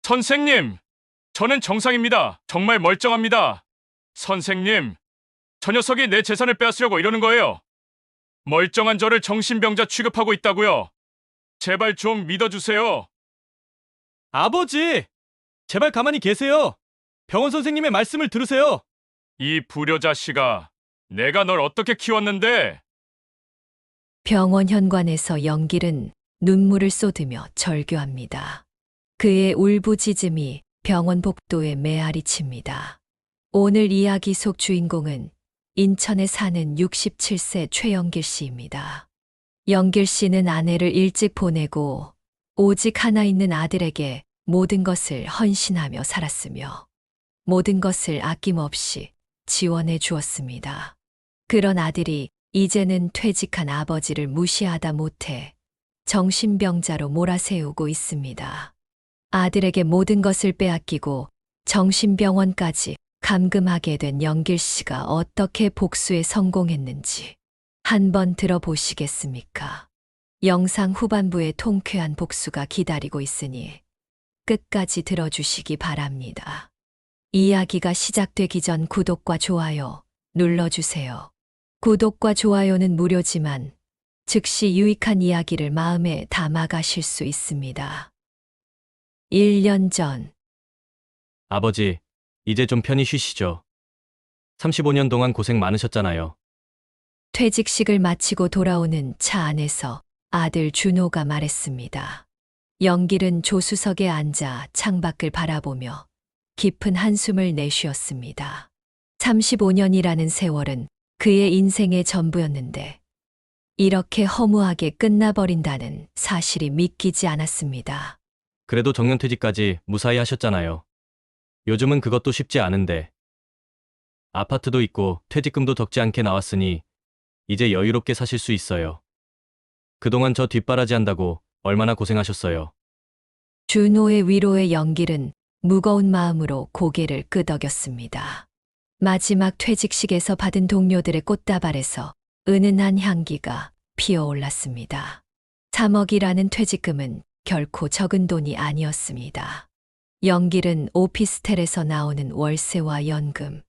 선생님, 저는 정상입니다. 정말 멀쩡합니다. 선생님, 저 녀석이 내 재산을 빼앗으려고 이러는 거예요. 멀쩡한 저를 정신병자 취급하고 있다고요. 제발 좀 믿어주세요. 아버지! 제발 가만히 계세요. 병원 선생님의 말씀을 들으세요. 이 불효자식아, 내가 널 어떻게 키웠는데? 병원 현관에서 영길은 눈물을 쏟으며 절규합니다. 그의 울부짖음이 병원 복도에 메아리 칩니다. 오늘 이야기 속 주인공은 인천에 사는 67세 최영길 씨입니다. 영길 씨는 아내를 일찍 보내고 오직 하나 있는 아들에게 모든 것을 헌신하며 살았으며 모든 것을 아낌없이 지원해 주었습니다. 그런 아들이 이제는 퇴직한 아버지를 무시하다 못해 정신병자로 몰아세우고 있습니다. 아들에게 모든 것을 빼앗기고 정신병원까지 감금하게 된 영길 씨가 어떻게 복수에 성공했는지 한번 들어보시겠습니까? 영상 후반부에 통쾌한 복수가 기다리고 있으니 끝까지 들어주시기 바랍니다. 이야기가 시작되기 전 구독과 좋아요 눌러주세요. 구독과 좋아요는 무료지만 즉시 유익한 이야기를 마음에 담아가실 수 있습니다. 1년 전 아버지, 이제 좀 편히 쉬시죠. 35년 동안 고생 많으셨잖아요. 퇴직식을 마치고 돌아오는 차 안에서 아들 준호가 말했습니다. 영길은 조수석에 앉아 창밖을 바라보며 깊은 한숨을 내쉬었습니다. 35년이라는 세월은 그의 인생의 전부였는데 이렇게 허무하게 끝나버린다는 사실이 믿기지 않았습니다. 그래도 정년퇴직까지 무사히 하셨잖아요. 요즘은 그것도 쉽지 않은데. 아파트도 있고 퇴직금도 적지 않게 나왔으니 이제 여유롭게 사실 수 있어요. 그동안 저 뒷바라지 한다고 얼마나 고생하셨어요. 준호의 위로에 영길은 무거운 마음으로 고개를 끄덕였습니다. 마지막 퇴직식에서 받은 동료들의 꽃다발에서 은은한 향기가 피어올랐습니다. 3억이라는 퇴직금은 결코 적은 돈이 아니었습니다. 영길은 오피스텔에서 나오는 월세와 연금,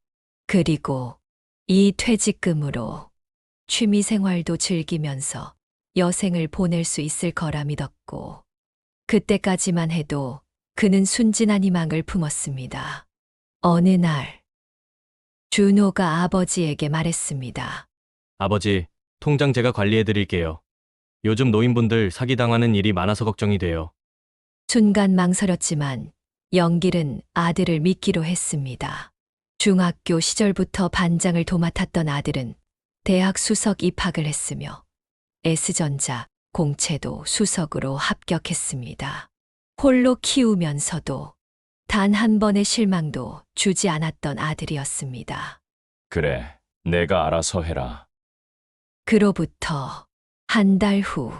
그리고 이 퇴직금으로 취미생활도 즐기면서 여생을 보낼 수 있을 거라 믿었고, 그때까지만 해도 그는 순진한 희망을 품었습니다. 어느 날, 준호가 아버지에게 말했습니다. 아버지, 통장 제가 관리해 드릴게요. 요즘 노인분들 사기당하는 일이 많아서 걱정이 돼요. 순간 망설였지만 영길은 아들을 믿기로 했습니다. 중학교 시절부터 반장을 도맡았던 아들은 대학 수석 입학을 했으며 S전자 공채도 수석으로 합격했습니다. 홀로 키우면서도 단 한 번의 실망도 주지 않았던 아들이었습니다. 그래, 내가 알아서 해라. 그로부터 한 달 후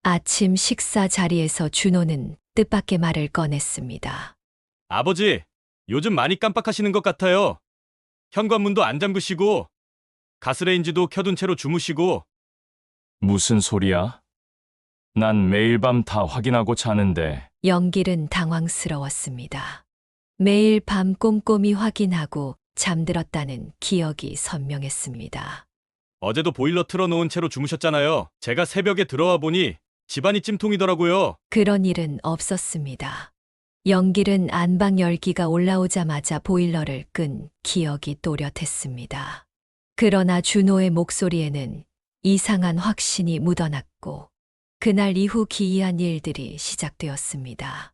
아침 식사 자리에서 준호는 뜻밖의 말을 꺼냈습니다. 아버지, 요즘 많이 깜빡하시는 것 같아요. 현관문도 안 잠그시고 가스레인지도 켜둔 채로 주무시고. 무슨 소리야? 난 매일 밤 다 확인하고 자는데. 영길은 당황스러웠습니다. 매일 밤 꼼꼼히 확인하고 잠들었다는 기억이 선명했습니다. 어제도 보일러 틀어놓은 채로 주무셨잖아요. 제가 새벽에 들어와 보니 집안이 찜통이더라고요. 그런 일은 없었습니다. 영길은 안방 열기가 올라오자마자 보일러를 끈 기억이 또렷했습니다. 그러나 준호의 목소리에는 이상한 확신이 묻어났고 그날 이후 기이한 일들이 시작되었습니다.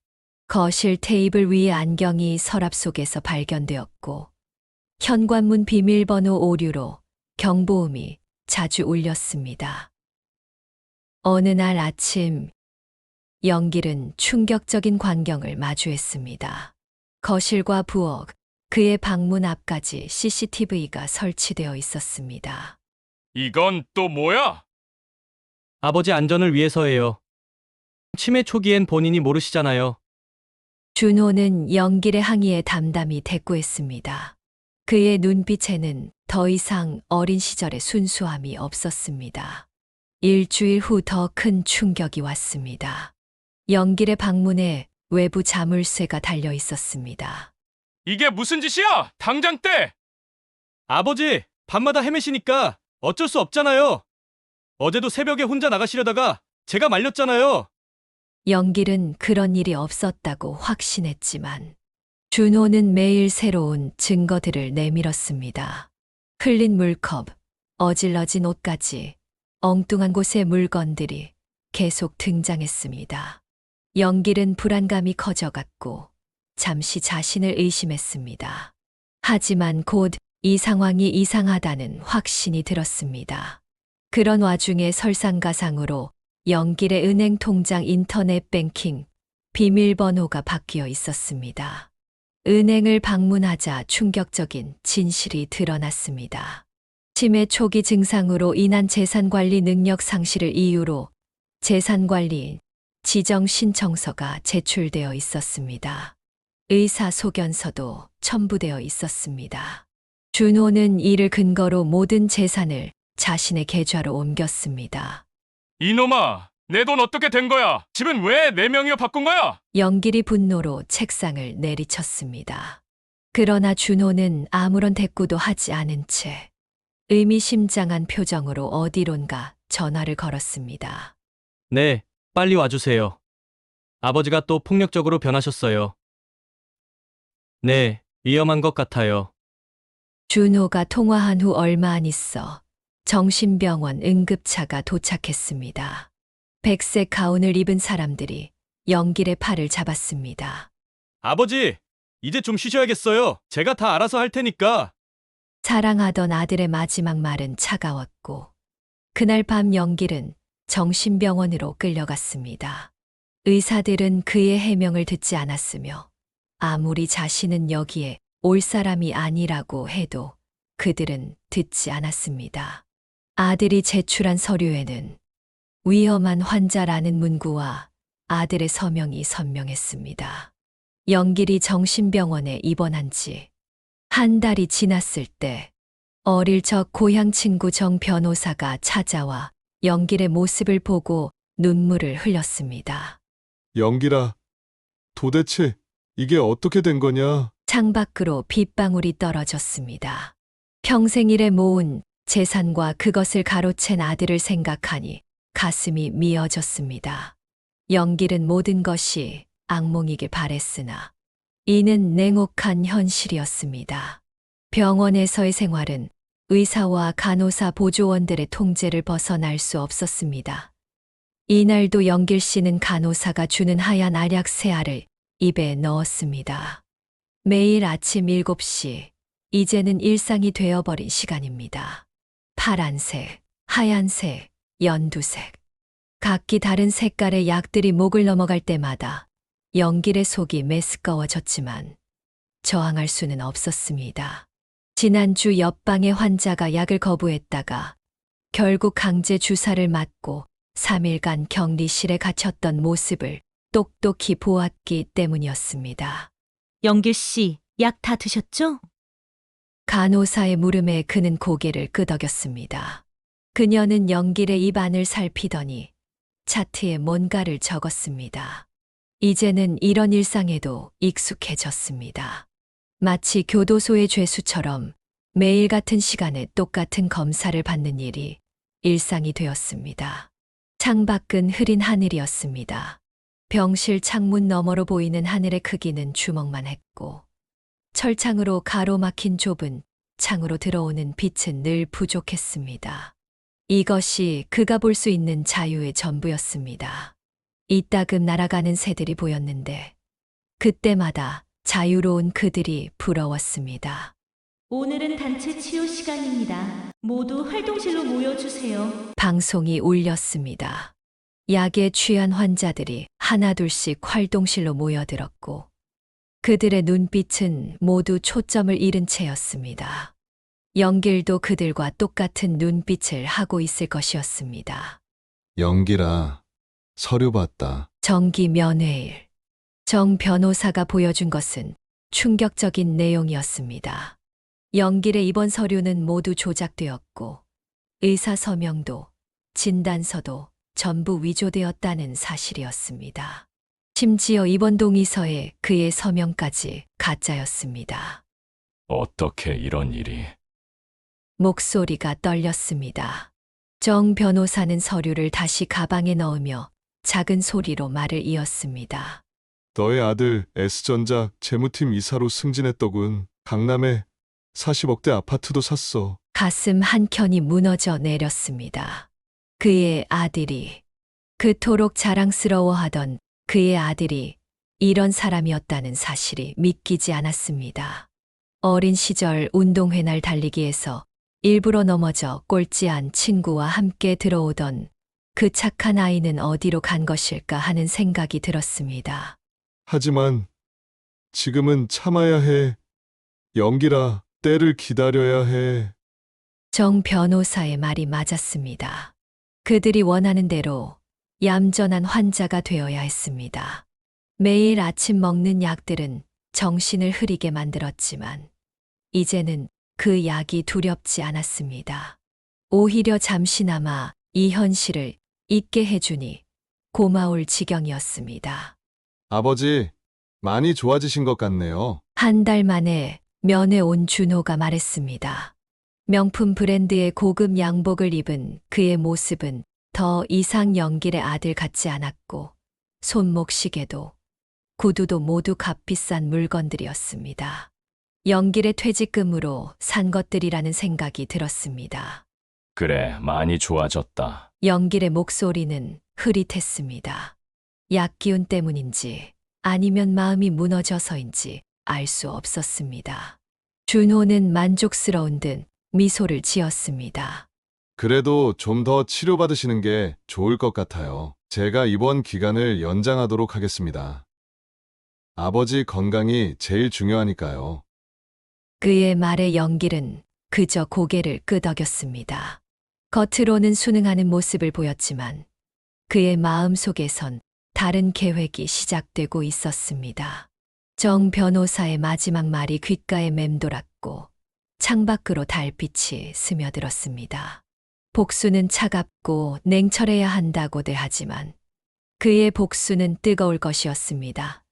거실 테이블 위의 안경이 서랍 속에서 발견되었고 현관문 비밀번호 오류로 경보음이 자주 울렸습니다. 어느 날 아침 영길은 충격적인 광경을 마주했습니다. 거실과 부엌, 그의 방문 앞까지 CCTV가 설치되어 있었습니다. 이건 또 뭐야? 아버지 안전을 위해서예요. 치매 초기엔 본인이 모르시잖아요. 준호는 영길의 항의에 담담히 대꾸했습니다. 그의 눈빛에는 더 이상 어린 시절의 순수함이 없었습니다. 일주일 후 더 큰 충격이 왔습니다. 영길의 방문에 외부 자물쇠가 달려 있었습니다. 이게 무슨 짓이야? 당장 떼! 아버지, 밤마다 헤매시니까 어쩔 수 없잖아요. 어제도 새벽에 혼자 나가시려다가 제가 말렸잖아요. 영길은 그런 일이 없었다고 확신했지만 준호는 매일 새로운 증거들을 내밀었습니다. 흘린 물컵, 어질러진 옷까지 엉뚱한 곳의 물건들이 계속 등장했습니다. 영길은 불안감이 커져갔고 잠시 자신을 의심했습니다. 하지만 곧 이 상황이 이상하다는 확신이 들었습니다. 그런 와중에 설상가상으로 영길의 은행 통장 인터넷 뱅킹 비밀번호가 바뀌어 있었습니다. 은행을 방문하자 충격적인 진실이 드러났습니다. 치매 초기 증상으로 인한 재산관리 능력 상실을 이유로 재산관리인 지정 신청서가 제출되어 있었습니다. 의사 소견서도 첨부되어 있었습니다. 준호는 이를 근거로 모든 재산을 자신의 계좌로 옮겼습니다. 이놈아, 내 돈 어떻게 된 거야? 집은 왜 네 명이어 바꾼 거야? 영길이 분노로 책상을 내리쳤습니다. 그러나 준호는 아무런 대꾸도 하지 않은 채 의미심장한 표정으로 어디론가 전화를 걸었습니다. 네, 빨리 와주세요. 아버지가 또 폭력적으로 변하셨어요. 네, 위험한 것 같아요. 준호가 통화한 후 얼마 안 있어 정신병원 응급차가 도착했습니다. 백색 가운을 입은 사람들이 영길의 팔을 잡았습니다. 아버지, 이제 좀 쉬셔야겠어요. 제가 다 알아서 할 테니까. 사랑하던 아들의 마지막 말은 차가웠고 그날 밤 영길은 정신병원으로 끌려갔습니다. 의사들은 그의 해명을 듣지 않았으며 아무리 자신은 여기에 올 사람이 아니라고 해도 그들은 듣지 않았습니다. 아들이 제출한 서류에는 위험한 환자라는 문구와 아들의 서명이 선명했습니다. 영길이 정신병원에 입원한 지 한 달이 지났을 때 어릴 적 고향 친구 정 변호사가 찾아와 영길의 모습을 보고 눈물을 흘렸습니다. 영길아, 도대체 이게 어떻게 된 거냐? 창밖으로 빗방울이 떨어졌습니다. 평생 일에 모은 재산과 그것을 가로챈 아들을 생각하니 가슴이 미어졌습니다. 영길은 모든 것이 악몽이길 바랬으나 이는 냉혹한 현실이었습니다. 병원에서의 생활은 의사와 간호사 보조원들의 통제를 벗어날 수 없었습니다. 이날도 영길 씨는 간호사가 주는 하얀 알약 세 알을 입에 넣었습니다. 매일 아침 7시, 이제는 일상이 되어버린 시간입니다. 파란색, 하얀색, 연두색. 각기 다른 색깔의 약들이 목을 넘어갈 때마다 영길의 속이 메스꺼워졌지만 저항할 수는 없었습니다. 지난주 옆방의 환자가 약을 거부했다가 결국 강제 주사를 맞고 3일간 격리실에 갇혔던 모습을 똑똑히 보았기 때문이었습니다. 영길 씨, 약 다 드셨죠? 간호사의 물음에 그는 고개를 끄덕였습니다. 그녀는 영길의 입안을 살피더니 차트에 뭔가를 적었습니다. 이제는 이런 일상에도 익숙해졌습니다. 마치 교도소의 죄수처럼 매일 같은 시간에 똑같은 검사를 받는 일이 일상이 되었습니다. 창밖은 흐린 하늘이었습니다. 병실 창문 너머로 보이는 하늘의 크기는 주먹만 했고 철창으로 가로막힌 좁은 창으로 들어오는 빛은 늘 부족했습니다. 이것이 그가 볼 수 있는 자유의 전부였습니다. 이따금 날아가는 새들이 보였는데 그때마다 자유로운 그들이 부러웠습니다. 오늘은 단체 치유 시간입니다. 모두 활동실로 모여주세요. 방송이 울렸습니다. 약에 취한 환자들이 하나둘씩 활동실로 모여들었고 그들의 눈빛은 모두 초점을 잃은 채였습니다. 영길도 그들과 똑같은 눈빛을 하고 있을 것이었습니다. 영길아, 서류 봤다. 정기 면회일. 정 변호사가 보여준 것은 충격적인 내용이었습니다. 영길의 입원 서류는 모두 조작되었고 의사 서명도 진단서도 전부 위조되었다는 사실이었습니다. 심지어 이번 동의서에 그의 서명까지 가짜였습니다. 어떻게 이런 일이? 목소리가 떨렸습니다. 정 변호사는 서류를 다시 가방에 넣으며 작은 소리로 말을 이었습니다. 너의 아들 S전자 재무팀 이사로 승진했더군. 강남에 40억대 아파트도 샀어. 가슴 한켠이 무너져 내렸습니다. 그의 아들이, 그토록 자랑스러워하던 그의 아들이 이런 사람이었다는 사실이 믿기지 않았습니다. 어린 시절 운동회 날 달리기에서 일부러 넘어져 꼴찌한 친구와 함께 들어오던 그 착한 아이는 어디로 간 것일까 하는 생각이 들었습니다. 하지만 지금은 참아야 해. 연기라, 때를 기다려야 해. 정 변호사의 말이 맞았습니다. 그들이 원하는 대로 얌전한 환자가 되어야 했습니다. 매일 아침 먹는 약들은 정신을 흐리게 만들었지만 이제는 그 약이 두렵지 않았습니다. 오히려 잠시나마 이 현실을 잊게 해주니 고마울 지경이었습니다. 아버지, 많이 좋아지신 것 같네요. 한 달 만에 면회 온 준호가 말했습니다. 명품 브랜드의 고급 양복을 입은 그의 모습은 더 이상 연길의 아들 같지 않았고 손목 시계도 구두도 모두 값비싼 물건들이었습니다. 연길의 퇴직금으로 산 것들이라는 생각이 들었습니다. 그래, 많이 좋아졌다. 연길의 목소리는 흐릿했습니다. 약기운 때문인지 아니면 마음이 무너져서인지 알 수 없었습니다. 준호는 만족스러운 듯 미소를 지었습니다. 그래도 좀 더 치료받으시는 게 좋을 것 같아요. 제가 입원 기간을 연장하도록 하겠습니다. 아버지 건강이 제일 중요하니까요. 그의 말에 연길은 그저 고개를 끄덕였습니다. 겉으로는 순응하는 모습을 보였지만 그의 마음속에선 다른 계획이 시작되고 있었습니다. 정 변호사의 마지막 말이 귓가에 맴돌았고 창밖으로 달빛이 스며들었습니다. 복수는 차갑고 냉철해야 한다고들 하지만 그의 복수는 뜨거울 것이었습니다.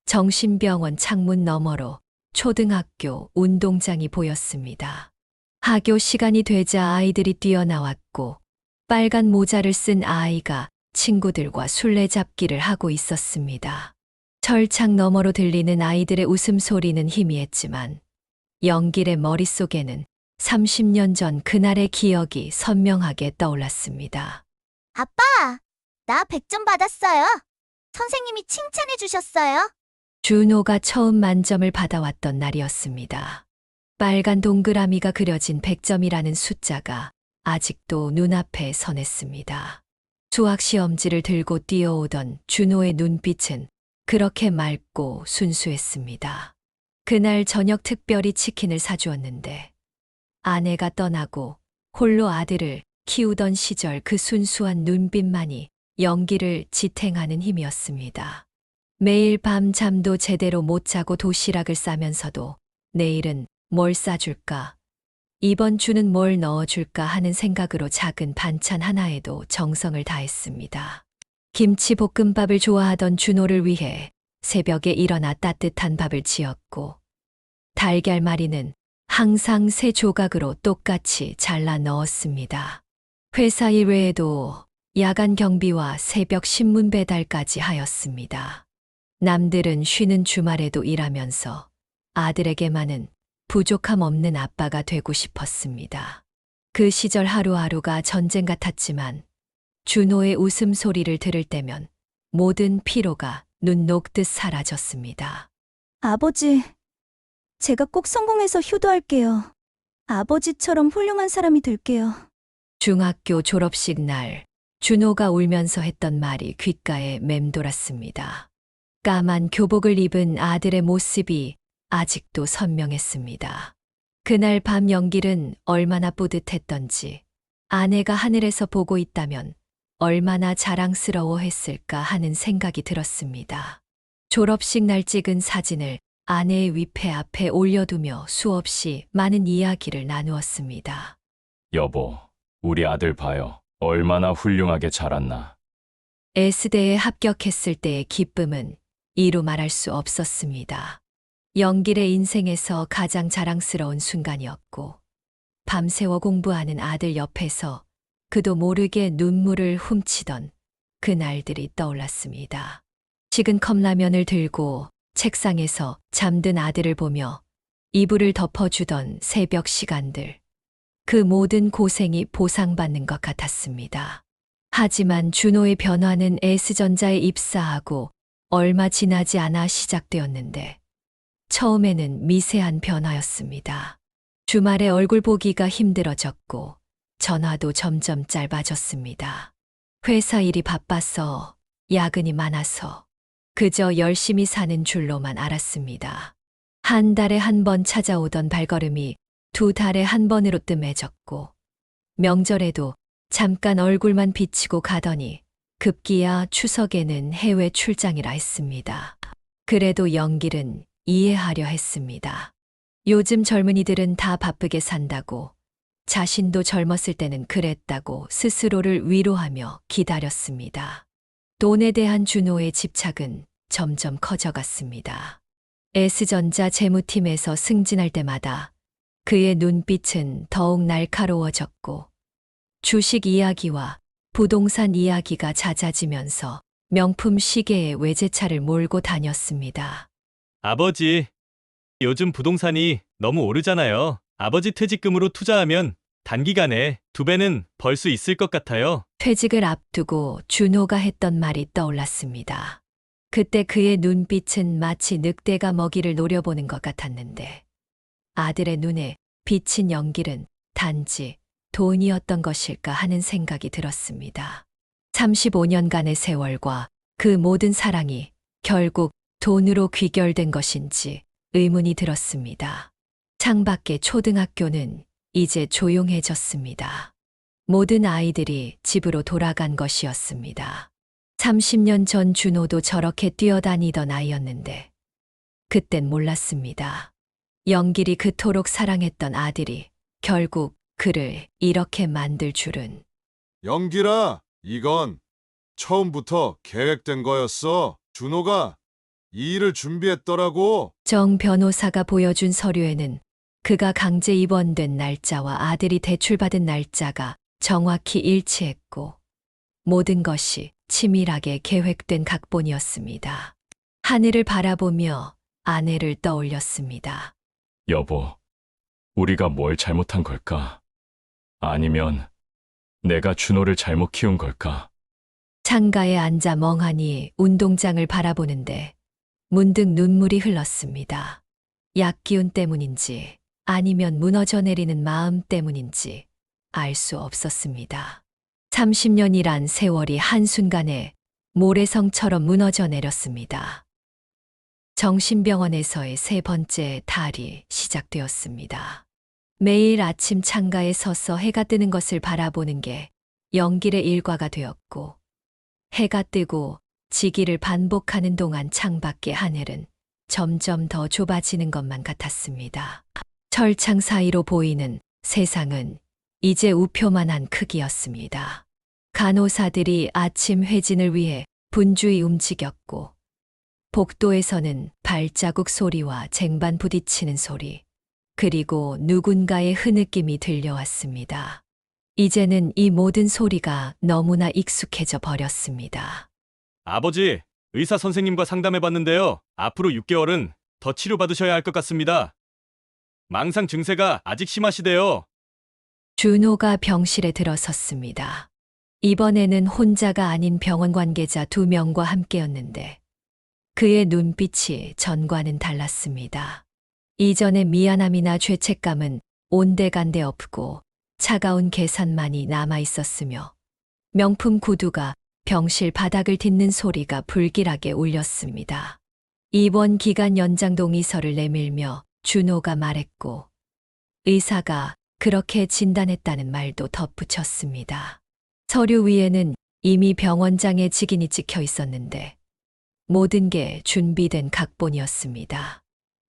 정신병원 창문 너머로 초등학교 운동장이 보였습니다. 하교 시간이 되자 아이들이 뛰어나왔고 빨간 모자를 쓴 아이가 친구들과 술래잡기를 하고 있었습니다. 철창 너머로 들리는 아이들의 웃음소리는 희미했지만 연길의 머릿속에는 30년 전 그날의 기억이 선명하게 떠올랐습니다. 아빠, 나 100점 받았어요. 선생님이 칭찬해 주셨어요. 준호가 처음 만점을 받아왔던 날이었습니다. 빨간 동그라미가 그려진 100점이라는 숫자가 아직도 눈앞에 선했습니다. 수학시험지를 들고 뛰어오던 준호의 눈빛은 그렇게 맑고 순수했습니다. 그날 저녁 특별히 치킨을 사주었는데 아내가 떠나고 홀로 아들을 키우던 시절 그 순수한 눈빛만이 연기를 지탱하는 힘이었습니다. 매일 밤 잠도 제대로 못 자고 도시락을 싸면서도 내일은 뭘 싸줄까? 이번 주는 뭘 넣어줄까 하는 생각으로 작은 반찬 하나에도 정성을 다했습니다. 김치볶음밥을 좋아하던 준호를 위해 새벽에 일어나 따뜻한 밥을 지었고 달걀말이는 항상 새 조각으로 똑같이 잘라 넣었습니다. 회사 일 외에도 야간 경비와 새벽 신문 배달까지 하였습니다. 남들은 쉬는 주말에도 일하면서 아들에게만은 부족함 없는 아빠가 되고 싶었습니다. 그 시절 하루하루가 전쟁 같았지만 준호의 웃음소리를 들을 때면 모든 피로가 눈 녹듯 사라졌습니다. 아버지, 제가 꼭 성공해서 효도할게요. 아버지처럼 훌륭한 사람이 될게요. 중학교 졸업식 날 준호가 울면서 했던 말이 귓가에 맴돌았습니다. 까만 교복을 입은 아들의 모습이 아직도 선명했습니다. 그날 밤 연길은 얼마나 뿌듯했던지 아내가 하늘에서 보고 있다면 얼마나 자랑스러워했을까 하는 생각이 들었습니다. 졸업식 날 찍은 사진을 아내의 위패 앞에 올려두며 수없이 많은 이야기를 나누었습니다. 여보, 우리 아들 봐요. 얼마나 훌륭하게 자랐나. S대에 합격했을 때의 기쁨은 이루 말할 수 없었습니다. 영길의 인생에서 가장 자랑스러운 순간이었고, 밤새워 공부하는 아들 옆에서 그도 모르게 눈물을 훔치던 그날들이 떠올랐습니다. 식은 컵라면을 들고 책상에서 잠든 아들을 보며 이불을 덮어주던 새벽 시간들. 그 모든 고생이 보상받는 것 같았습니다. 하지만 준호의 변화는 S전자에 입사하고 얼마 지나지 않아 시작되었는데, 처음에는 미세한 변화였습니다. 주말에 얼굴 보기가 힘들어졌고, 전화도 점점 짧아졌습니다. 회사 일이 바빠서, 야근이 많아서, 그저 열심히 사는 줄로만 알았습니다. 한 달에 한 번 찾아오던 발걸음이 2달에 한 번으로 뜸해졌고, 명절에도 잠깐 얼굴만 비치고 가더니 급기야 추석에는 해외 출장이라 했습니다. 그래도 영길은 이해하려 했습니다. 요즘 젊은이들은 다 바쁘게 산다고, 자신도 젊었을 때는 그랬다고 스스로를 위로하며 기다렸습니다. 돈에 대한 준호의 집착은 점점 커져갔습니다. S전자 재무팀에서 승진할 때마다 그의 눈빛은 더욱 날카로워졌고, 주식 이야기와 부동산 이야기가 잦아지면서 명품 시계에 외제차를 몰고 다녔습니다. 아버지, 요즘 부동산이 너무 오르잖아요. 아버지 퇴직금으로 투자하면 단기간에 2배는 벌 수 있을 것 같아요. 퇴직을 앞두고 준호가 했던 말이 떠올랐습니다. 그때 그의 눈빛은 마치 늑대가 먹이를 노려보는 것 같았는데, 아들의 눈에 비친 연길은 단지 돈이었던 것일까 하는 생각이 들었습니다. 35년간의 세월과 그 모든 사랑이 결국 돈으로 귀결된 것인지 의문이 들었습니다. 창밖의 초등학교는 이제 조용해졌습니다. 모든 아이들이 집으로 돌아간 것이었습니다. 30년 전 준호도 저렇게 뛰어다니던 아이였는데, 그땐 몰랐습니다. 영길이 그토록 사랑했던 아들이 결국 그를 이렇게 만들 줄은. 영길아, 이건 처음부터 계획된 거였어. 준호가 이 일을 준비했더라고. 정 변호사가 보여준 서류에는 그가 강제 입원된 날짜와 아들이 대출받은 날짜가 정확히 일치했고, 모든 것이 치밀하게 계획된 각본이었습니다. 하늘을 바라보며 아내를 떠올렸습니다. 여보, 우리가 뭘 잘못한 걸까? 아니면 내가 준호를 잘못 키운 걸까? 창가에 앉아 멍하니 운동장을 바라보는데 문득 눈물이 흘렀습니다. 약기운 때문인지 아니면 무너져 내리는 마음 때문인지 알 수 없었습니다. 30년이란 세월이 한순간에 모래성처럼 무너져 내렸습니다. 정신병원에서의 3번째 달이 시작되었습니다. 매일 아침 창가에 서서 해가 뜨는 것을 바라보는 게 영길의 일과가 되었고, 해가 뜨고 지기를 반복하는 동안 창밖의 하늘은 점점 더 좁아지는 것만 같았습니다. 철창 사이로 보이는 세상은 이제 우표만한 크기였습니다. 간호사들이 아침 회진을 위해 분주히 움직였고, 복도에서는 발자국 소리와 쟁반 부딪히는 소리, 그리고 누군가의 흐느낌이 들려왔습니다. 이제는 이 모든 소리가 너무나 익숙해져 버렸습니다. 아버지, 의사 선생님과 상담해봤는데요. 앞으로 6개월은 더 치료받으셔야 할 것 같습니다. 망상 증세가 아직 심하시대요. 준호가 병실에 들어섰습니다. 이번에는 혼자가 아닌 병원 관계자 2명과 함께였는데, 그의 눈빛이 전과는 달랐습니다. 이전의 미안함이나 죄책감은 온데간데 없고 차가운 계산만이 남아 있었으며, 명품 구두가 병실 바닥을 딛는 소리가 불길하게 울렸습니다. 입원 기간 연장 동의서를 내밀며 준호가 말했고, 의사가 그렇게 진단했다는 말도 덧붙였습니다. 서류 위에는 이미 병원장의 직인이 찍혀 있었는데, 모든 게 준비된 각본이었습니다.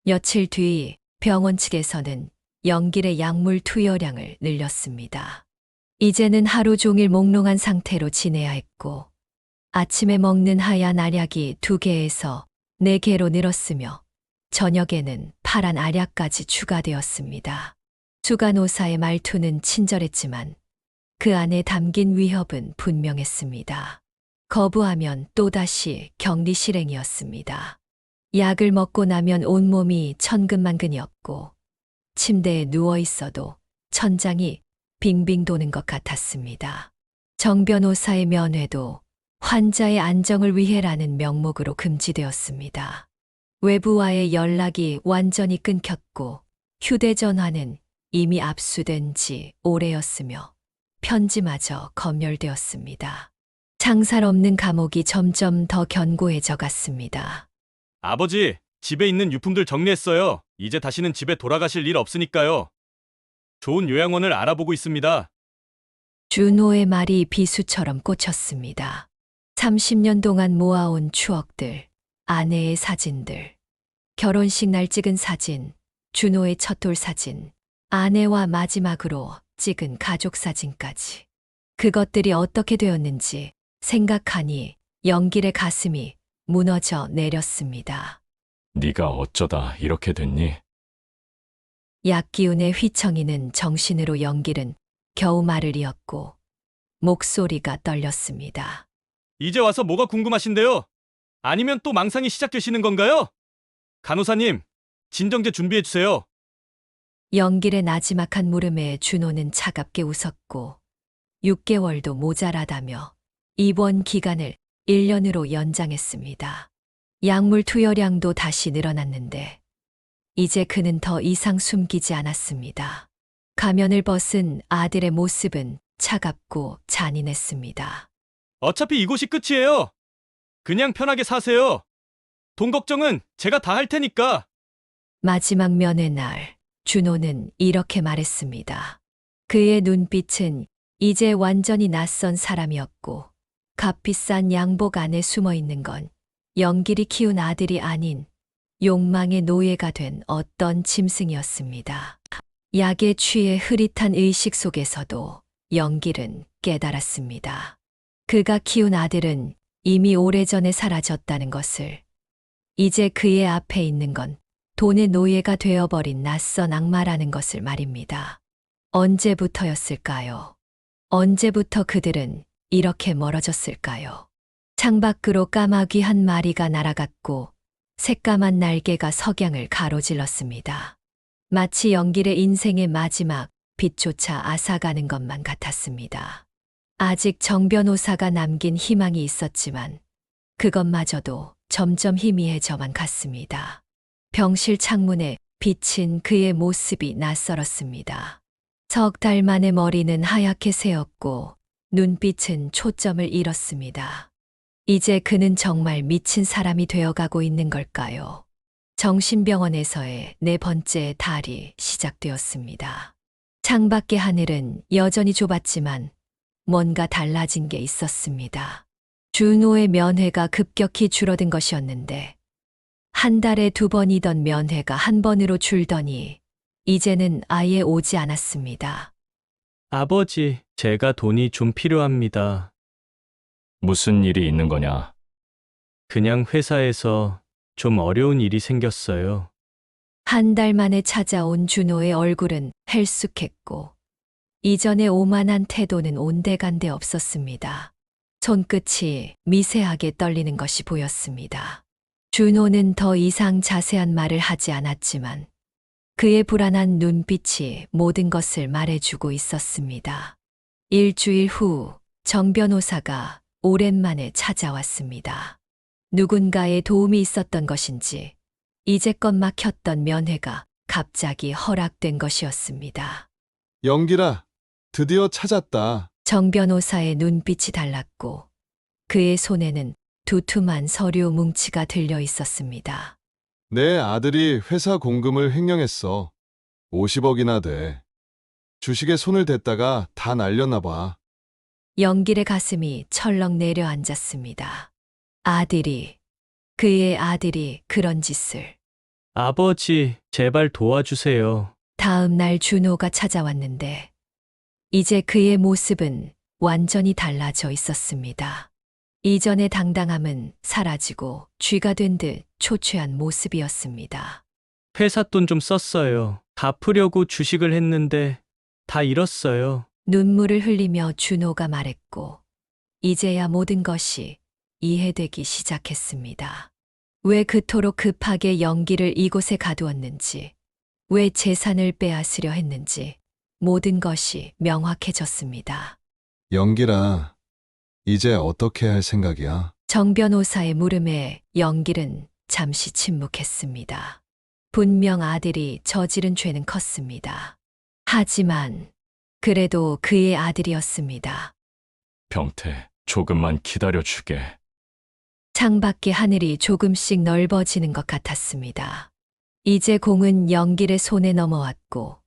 며칠 뒤 병원 측에서는 영길의 약물 투여량을 늘렸습니다. 이제는 하루 종일 몽롱한 상태로 지내야 했고, 아침에 먹는 하얀 알약이 2개에서 4개로 늘었으며 저녁에는 파란 알약까지 추가되었습니다. 수간호사의 말투는 친절했지만 그 안에 담긴 위협은 분명했습니다. 거부하면 또다시 격리 실행이었습니다. 약을 먹고 나면 온몸이 천근만근이었고 침대에 누워 있어도 천장이 빙빙 도는 것 같았습니다. 정 변호사의 면회도 환자의 안정을 위해라는 명목으로 금지되었습니다. 외부와의 연락이 완전히 끊겼고 휴대전화는 이미 압수된 지 오래였으며 편지마저 검열되었습니다. 창살 없는 감옥이 점점 더 견고해져 갔습니다. 아버지, 집에 있는 유품들 정리했어요. 이제 다시는 집에 돌아가실 일 없으니까요. 좋은 요양원을 알아보고 있습니다. 준호의 말이 비수처럼 꽂혔습니다. 30년 동안 모아온 추억들, 아내의 사진들, 결혼식 날 찍은 사진, 준호의 첫돌 사진, 아내와 마지막으로 찍은 가족 사진까지. 그것들이 어떻게 되었는지 생각하니 영길의 가슴이 무너져 내렸습니다. 네가 어쩌다 이렇게 됐니? 약기운에 휘청이는 정신으로 영길은 겨우 말을 이었고 목소리가 떨렸습니다. 이제 와서 뭐가 궁금하신데요? 아니면 또 망상이 시작되시는 건가요? 간호사님, 진정제 준비해 주세요. 영길의 나지막한 물음에 준호는 차갑게 웃었고 6개월도 모자라다며 입원 기간을 1년으로 연장했습니다. 약물 투여량도 다시 늘어났는데 이제 그는 더 이상 숨기지 않았습니다. 가면을 벗은 아들의 모습은 차갑고 잔인했습니다. 어차피 이곳이 끝이에요. 그냥 편하게 사세요. 돈 걱정은 제가 다 할 테니까. 마지막 면회 날 준호는 이렇게 말했습니다. 그의 눈빛은 이제 완전히 낯선 사람이었고 값비싼 양복 안에 숨어 있는 건 영길이 키운 아들이 아닌 욕망의 노예가 된 어떤 짐승이었습니다. 약에 취해 흐릿한 의식 속에서도 영길은 깨달았습니다. 그가 키운 아들은 이미 오래전에 사라졌다는 것을. 이제 그의 앞에 있는 건 돈의 노예가 되어버린 낯선 악마라는 것을 말입니다. 언제부터였을까요? 언제부터 그들은 이렇게 멀어졌을까요? 창밖으로 까마귀 한 마리가 날아갔고 새까만 날개가 석양을 가로질렀습니다. 마치 영길의 인생의 마지막 빛조차 앗아가는 것만 같았습니다. 아직 정 변호사가 남긴 희망이 있었지만 그것마저도 점점 희미해져만 갔습니다. 병실 창문에 비친 그의 모습이 낯설었습니다. 석 달 만에 머리는 하얗게 새었고 눈빛은 초점을 잃었습니다. 이제 그는 정말 미친 사람이 되어가고 있는 걸까요? 정신병원에서의 4번째 달이 시작되었습니다. 창밖의 하늘은 여전히 좁았지만 뭔가 달라진 게 있었습니다. 준호의 면회가 급격히 줄어든 것이었는데 한 달에 2번이던 면회가 1번으로 줄더니 이제는 아예 오지 않았습니다. 아버지, 제가 돈이 좀 필요합니다. 무슨 일이 있는 거냐? 그냥 회사에서 좀 어려운 일이 생겼어요. 한 달 만에 찾아온 준호의 얼굴은 헬쑥했고 이전의 오만한 태도는 온데간데 없었습니다. 손끝이 미세하게 떨리는 것이 보였습니다. 준호는 더 이상 자세한 말을 하지 않았지만 그의 불안한 눈빛이 모든 것을 말해주고 있었습니다. 일주일 후 정 변호사가 오랜만에 찾아왔습니다. 누군가의 도움이 있었던 것인지 이제껏 막혔던 면회가 갑자기 허락된 것이었습니다. 영길아, 드디어 찾았다. 정 변호사의 눈빛이 달랐고 그의 손에는 두툼한 서류 뭉치가 들려 있었습니다. 내 아들이 회사 공금을 횡령했어. 50억이나 돼. 주식에 손을 댔다가 다 날렸나 봐. 영길의 가슴이 철렁 내려앉았습니다. 그의 아들이 그런 짓을. 아버지, 제발 도와주세요. 다음 날 준호가 찾아왔는데 이제 그의 모습은 완전히 달라져 있었습니다. 이전의 당당함은 사라지고 쥐가 된 듯 초췌한 모습이었습니다. 회사 돈 좀 썼어요. 갚으려고 주식을 했는데 다 잃었어요. 눈물을 흘리며 준호가 말했고, 이제야 모든 것이 이해되기 시작했습니다. 왜 그토록 급하게 연기를 이곳에 가두었는지, 왜 재산을 빼앗으려 했는지, 모든 것이 명확해졌습니다. 연기라, 이제 어떻게 할 생각이야? 정 변호사의 물음에 연길은 잠시 침묵했습니다. 분명 아들이 저지른 죄는 컸습니다. 하지만 그래도 그의 아들이었습니다. 병태, 조금만 기다려주게. 창밖의 하늘이 조금씩 넓어지는 것 같았습니다. 이제 공은 연길의 손에 넘어왔고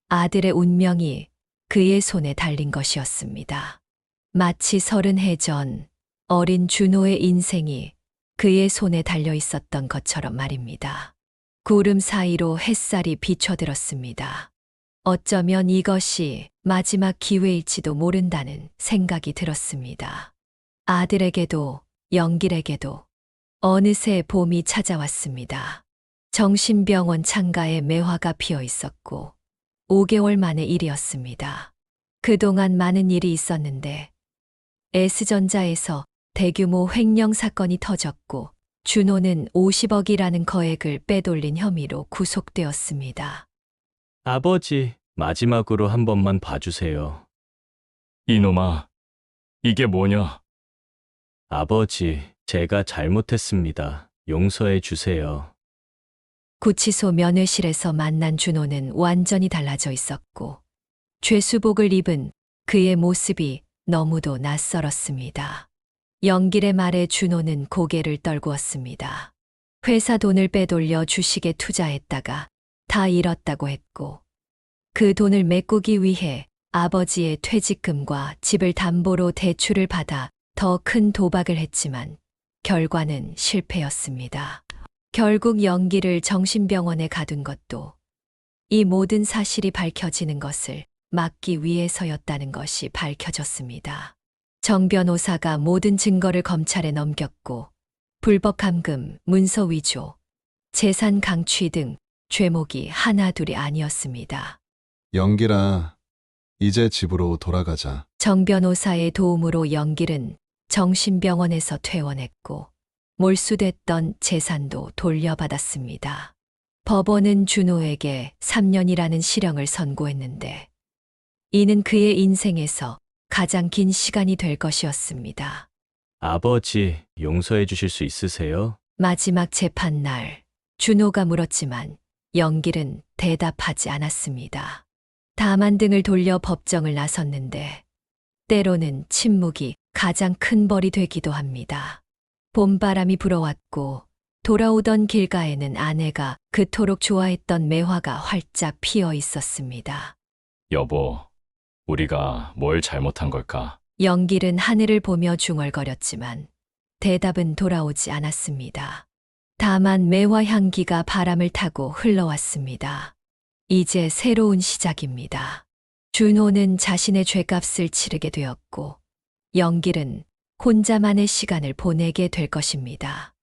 아들의 운명이 그의 손에 달린 것이었습니다. 마치 30해 전 어린 준호의 인생이 그의 손에 달려 있었던 것처럼 말입니다. 구름 사이로 햇살이 비춰들었습니다. 어쩌면 이것이 마지막 기회일지도 모른다는 생각이 들었습니다. 아들에게도 연길에게도 어느새 봄이 찾아왔습니다. 정신병원 창가에 매화가 피어 있었고 5개월 만의 일이었습니다. 그동안 많은 일이 있었는데 S전자에서 대규모 횡령 사건이 터졌고 준호는 50억이라는 거액을 빼돌린 혐의로 구속되었습니다. 아버지, 마지막으로 한 번만 봐주세요. 이놈아, 이게 뭐냐? 아버지, 제가 잘못했습니다. 용서해 주세요. 구치소 면회실에서 만난 준호는 완전히 달라져 있었고 죄수복을 입은 그의 모습이 너무도 낯설었습니다. 연길의 말에 준호는 고개를 떨구었습니다. 회사 돈을 빼돌려 주식에 투자했다가 다 잃었다고 했고 그 돈을 메꾸기 위해 아버지의 퇴직금과 집을 담보로 대출을 받아 더 큰 도박을 했지만 결과는 실패였습니다. 결국 연기를 정신병원에 가둔 것도 이 모든 사실이 밝혀지는 것을 막기 위해서였다는 것이 밝혀졌습니다. 정 변호사가 모든 증거를 검찰에 넘겼고 불법 감금, 문서 위조, 재산 강취 등 죄목이 하나둘이 아니었습니다. 연기라, 이제 집으로 돌아가자. 정 변호사의 도움으로 연길은 정신병원에서 퇴원했고 몰수됐던 재산도 돌려받았습니다. 법원은 준호에게 3년이라는 실형을 선고했는데 이는 그의 인생에서 가장 긴 시간이 될 것이었습니다. 아버지, 용서해 주실 수 있으세요? 마지막 재판날 준호가 물었지만 연길은 대답하지 않았습니다. 다만 등을 돌려 법정을 나섰는데 때로는 침묵이 가장 큰 벌이 되기도 합니다. 봄바람이 불어왔고 돌아오던 길가에는 아내가 그토록 좋아했던 매화가 활짝 피어 있었습니다. 여보, 우리가 뭘 잘못한 걸까? 연길은 하늘을 보며 중얼거렸지만 대답은 돌아오지 않았습니다. 다만 매화 향기가 바람을 타고 흘러왔습니다. 이제 새로운 시작입니다. 준호는 자신의 죄값을 치르게 되었고 연길은 혼자만의 시간을 보내게 될 것입니다.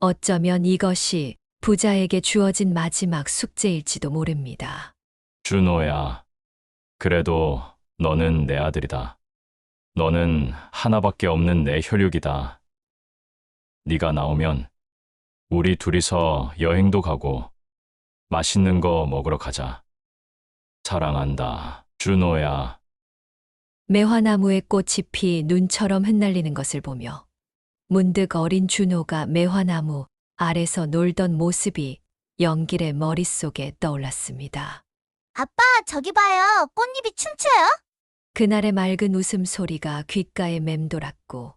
어쩌면 이것이 부자에게 주어진 마지막 숙제일지도 모릅니다. 준호야, 그래도 너는 내 아들이다. 너는 하나밖에 없는 내 혈육이다. 네가 나오면 우리 둘이서 여행도 가고 맛있는 거 먹으러 가자. 사랑한다, 준호야. 매화나무의 꽃이 피 눈처럼 흩날리는 것을 보며 문득 어린 준호가 매화나무 아래서 놀던 모습이 연길의 머릿속에 떠올랐습니다. 아빠, 저기 봐요. 꽃잎이 춤춰요. 그날의 맑은 웃음소리가 귓가에 맴돌았고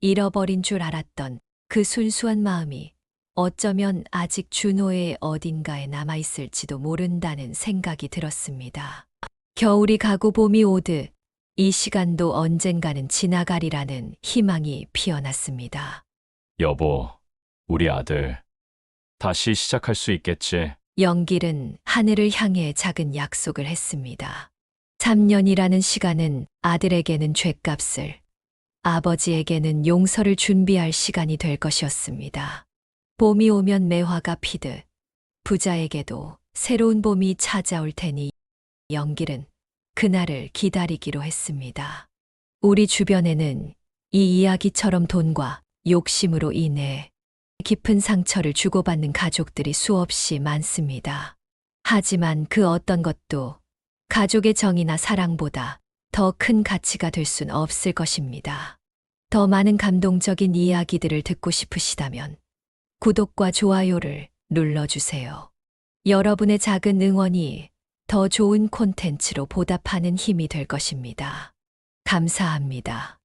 잃어버린 줄 알았던 그 순수한 마음이 어쩌면 아직 준호의 어딘가에 남아있을지도 모른다는 생각이 들었습니다. 겨울이 가고 봄이 오듯 이 시간도 언젠가는 지나가리라는 희망이 피어났습니다. 여보, 우리 아들 다시 시작할 수 있겠지? 연길은 하늘을 향해 작은 약속을 했습니다. 3년이라는 시간은 아들에게는 죗값을, 아버지에게는 용서를 준비할 시간이 될 것이었습니다. 봄이 오면 매화가 피듯 부자에게도 새로운 봄이 찾아올 테니 영길은 그날을 기다리기로 했습니다. 우리 주변에는 이 이야기처럼 돈과 욕심으로 인해 깊은 상처를 주고받는 가족들이 수없이 많습니다. 하지만 그 어떤 것도 가족의 정이나 사랑보다 더 큰 가치가 될 순 없을 것입니다. 더 많은 감동적인 이야기들을 듣고 싶으시다면 구독과 좋아요를 눌러주세요. 여러분의 작은 응원이 더 좋은 콘텐츠로 보답하는 힘이 될 것입니다. 감사합니다.